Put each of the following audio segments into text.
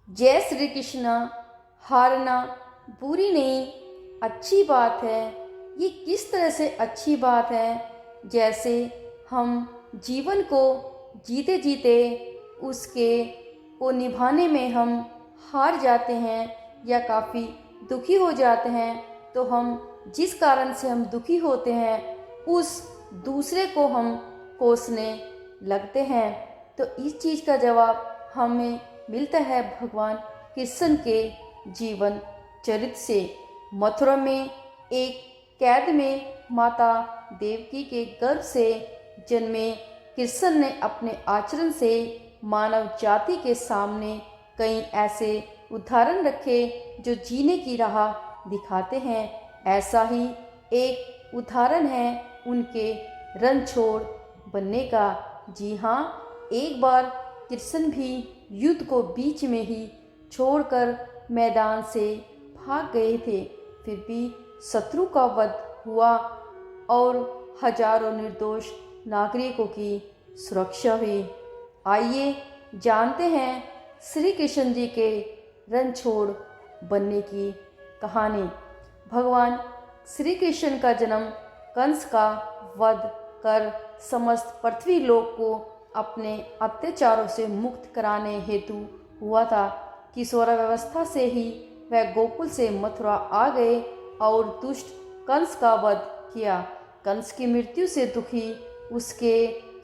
जय श्री कृष्ण। हारना बुरी नहीं, अच्छी बात है। ये किस तरह से अच्छी बात है? जैसे हम जीवन को जीते जीते उसके को निभाने में हम हार जाते हैं या काफ़ी दुखी हो जाते हैं, तो हम जिस कारण से हम दुखी होते हैं उस दूसरे को हम कोसने लगते हैं। तो इस चीज़ का जवाब हमें मिलता है भगवान कृष्ण के जीवन चरित्र से। मथुरा में एक कैद में माता देवकी के गर्भ से जन्मे कृष्ण ने अपने आचरण से मानव जाति के सामने कई ऐसे उदाहरण रखे जो जीने की राह दिखाते हैं। ऐसा ही एक उदाहरण है उनके रणछोड़ बनने का। जी हाँ, एक बार कृष्ण भी युद्ध को बीच में ही छोड़कर मैदान से भाग गए थे, फिर भी शत्रु का वध हुआ और हजारों निर्दोष नागरिकों की सुरक्षा हुई। आइए जानते हैं श्री कृष्ण जी के रणछोड़ बनने की कहानी। भगवान श्री कृष्ण का जन्म कंस का वध कर समस्त पृथ्वी लोक को अपने अत्याचारों से मुक्त कराने हेतु हुआ था। किशोरावस्था से ही वह गोकुल से मथुरा आ गए और दुष्ट कंस का वध किया। कंस की मृत्यु से दुखी उसके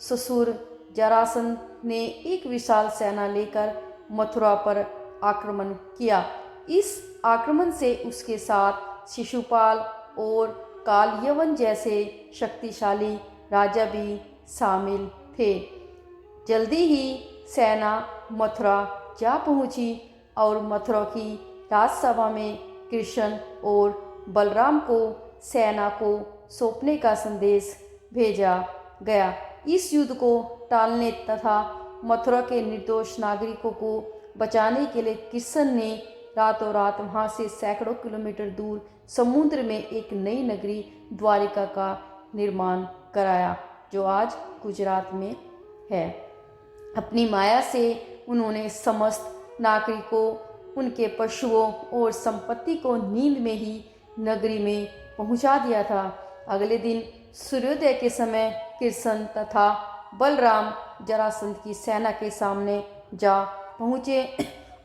ससुर जरासंध ने एक विशाल सेना लेकर मथुरा पर आक्रमण किया। इस आक्रमण से उसके साथ शिशुपाल और कालयवन जैसे शक्तिशाली राजा भी शामिल थे। जल्दी ही सेना मथुरा जा पहुंची और मथुरा की राजसभा में कृष्ण और बलराम को सेना को सौंपने का संदेश भेजा गया। इस युद्ध को टालने तथा मथुरा के निर्दोष नागरिकों को बचाने के लिए कृष्ण ने रातों रात वहां से सैकड़ों किलोमीटर दूर समुद्र में एक नई नगरी द्वारिका का निर्माण कराया, जो आज गुजरात में है। अपनी माया से उन्होंने समस्त नागरिकों, उनके पशुओं और संपत्ति को नींद में ही नगरी में पहुंचा दिया था। अगले दिन सूर्योदय के समय कृष्ण तथा बलराम जरासंध की सेना के सामने जा पहुँचे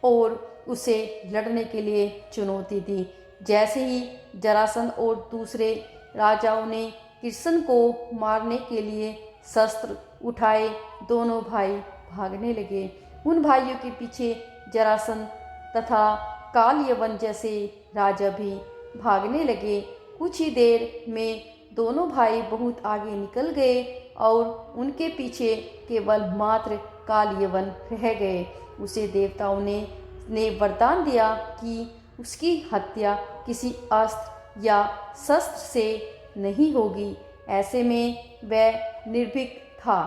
और उसे लड़ने के लिए चुनौती दी। जैसे ही जरासंध और दूसरे राजाओं ने कृष्ण को मारने के लिए शस्त्र उठाए, दोनों भाई भागने लगे। उन भाइयों के पीछे जरासंध तथा कालयवन जैसे राजा भी भागने लगे। कुछ ही देर में दोनों भाई बहुत आगे निकल गए और उनके पीछे केवल मात्र कालयवन रह गए। उसे देवताओं ने वरदान दिया कि उसकी हत्या किसी अस्त्र या शस्त्र से नहीं होगी। ऐसे में वह निर्भीक था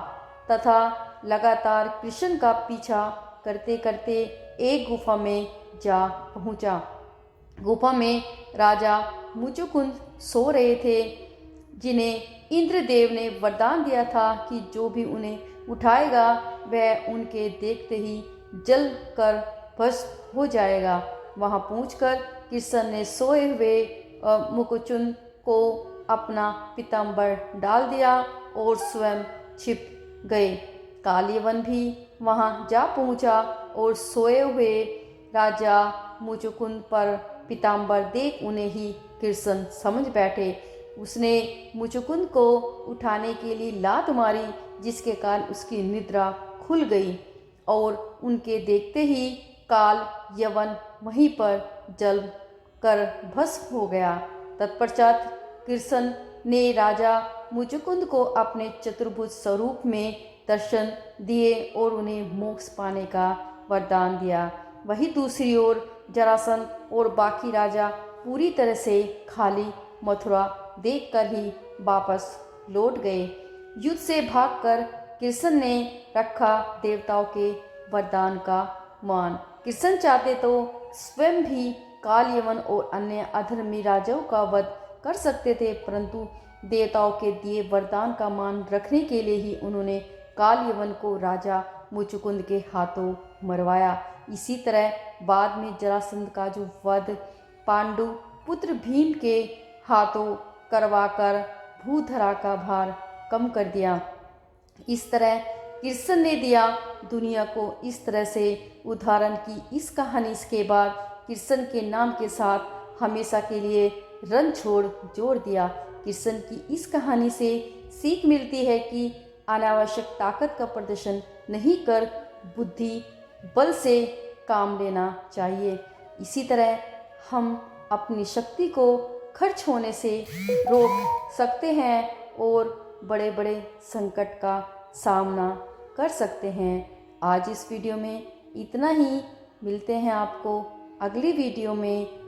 तथा लगातार कृष्ण का पीछा करते करते एक गुफा में जा पहुंचा। गुफा में राजा मुचुकुंद सो रहे थे, जिन्हें इंद्रदेव ने वरदान दिया था कि जो भी उन्हें उठाएगा वह उनके देखते ही जल कर भस्म हो जाएगा। वहां पहुंचकर कृष्ण ने सोए हुए मुकुचुंद को अपना पीताम्बर डाल दिया और स्वयं छिप गए। कालीवन भी वहां जा पहुंचा और सोए हुए राजा मुचुकुंद पर पीताम्बर देख उन्हें ही कृष्ण समझ बैठे। उसने मुचुकुंद को उठाने के लिए लात मारी, जिसके कारण उसकी निद्रा खुल गई और उनके देखते ही काल यवन वहीं पर जल कर भस्म हो गया। तत्पश्चात कृष्ण ने राजा मुचुकुंद को अपने चतुर्भुज स्वरूप में दर्शन दिए और उन्हें मोक्ष पाने का वरदान दिया। वहीं दूसरी ओर जरासंध और बाकी राजा पूरी तरह से खाली मथुरा देखकर ही वापस लौट गए। युद्ध से भागकर कृष्ण ने रखा देवताओं के वरदान का मान। कृष्ण चाहते तो स्वयं भी कालयवन और अन्य अधर्मी राजाओं का वध कर सकते थे, परंतु देवताओं के दिए वरदान का मान रखने के लिए ही उन्होंने कालयवन को राजा मुचुकुंद के हाथों मरवाया। इसी तरह बाद में जरासंध का जो वध पांडु पुत्र भीम के हाथों करवाकर भूधरा का भार कम कर दिया। इस तरह कृष्ण ने दिया दुनिया को इस तरह से उदाहरण की इस कहानी के बाद कृष्ण के नाम के साथ हमेशा के लिए रन छोड़ जोड़ दिया। कृष्ण की इस कहानी से सीख मिलती है कि अनावश्यक ताकत का प्रदर्शन नहीं कर बुद्धि बल से काम लेना चाहिए। इसी तरह हम अपनी शक्ति को खर्च होने से रोक सकते हैं और बड़े बड़े संकट का सामना कर सकते हैं। आज इस वीडियो में इतना ही। मिलते हैं आपको अगली वीडियो में।